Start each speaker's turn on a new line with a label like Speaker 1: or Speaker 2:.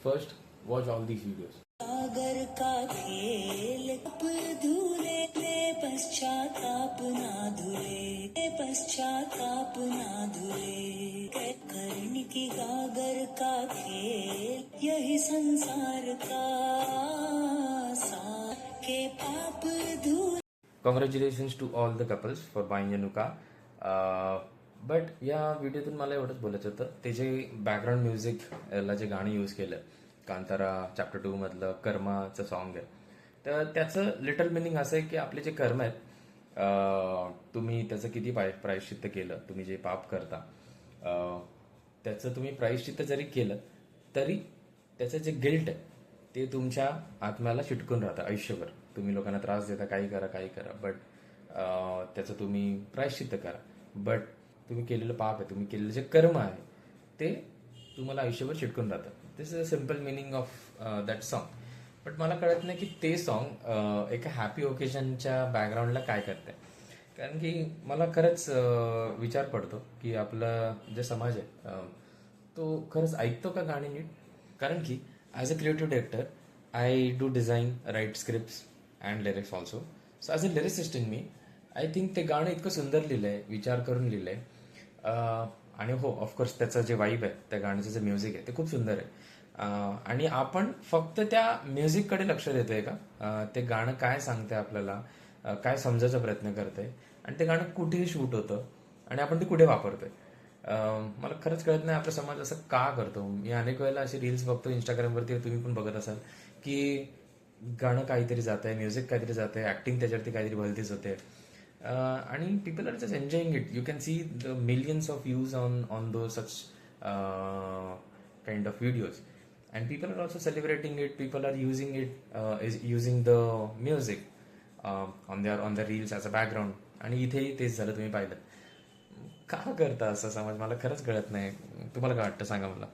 Speaker 1: first watch all these videos.
Speaker 2: सागर का खेल धूले ले पश्चाताप ना धुले पश्चाताप ना धुले कर्ण की गागर का खेल यही संसार का के पाप धूले.
Speaker 1: Congratulations to all the couples for buying a new car. But या व्हिडिओतून मला एवढंच बोलायचं होतं, ते जे बॅकग्राऊंड म्युझिकला जे गाणं यूज केलं कांतारा चॅप्टर 2 मधलं कर्माचं सॉन्ग आहे, तर त्याचं लिटल मिनिंग असं आहे की आपले जे कर्म आहेत, तुम्ही त्याचं किती प्रायश्चित्त केलं, तुम्ही जे पाप करता त्याचं तुम्ही प्रायश्चित्त जरी केलं तरी त्याचं जे गिल्ट आहे ते तुमच्या आत्म्याला चिटकून राहतं आयुष्यभर. तुम्ही लोकांना त्रास देता, काही करा, बट त्याचं तुम्ही प्रायश्चित्त करा. बट तुम्ही केलेलं पाप आहे, तुम्ही केलेलं जे कर्म आहे ते तुम्हाला आयुष्यभर चिटकून राहतं. This is a simple meaning of that song. But मला कळत नाही की ते सॉन्ग एका हॅपी ओकेजनच्या बॅकग्राऊंडला काय करतंय. कारण की मला खरंच विचार पडतो की आपला जे समाज आहे तो खरंच ऐकतो का गाणी नीट. कारण की as a creative director I do design, write scripts and lyrics also. So as a lyricist in me I think ते गाणं इतकं सुंदर लिहिलं आहे, विचार करून लिहिलं आहे. आणि हो, ऑफकोर्स त्याचं जे वाईब आहे, त्या गाण्याचं जे म्युझिक आहे ते खूप सुंदर आहे. आणि आपण फक्त त्या म्युझिककडे लक्ष देतोय का, ते गाणं काय सांगतंय आपल्याला, काय समजायचा प्रयत्न करतंय, आणि ते गाणं कुठेही शूट होतं आणि आपण ते कुठे वापरतोय. मला खरंच कळत नाही आपला समाज असं का करतो. मी अनेक वेळेला असे रील्स बघतो इंस्टाग्रामवरती, तुम्ही पण बघत असाल की गाणं काहीतरी जात आहे, म्युझिक काहीतरी जात आहे, ऍक्टिंग त्याच्यावरती काहीतरी भलतीच होते, आणि people are just enjoying it. You can see the millions of views on those such kind of videos, and people are also celebrating it. People are using it, using the music on the reels as a background. आणि इथेही तेच झालं, तुम्ही पाहिलं. का करता असं समाज, मला खरंच कळत नाही. तुम्हाला काय वाटतं सांगा मला.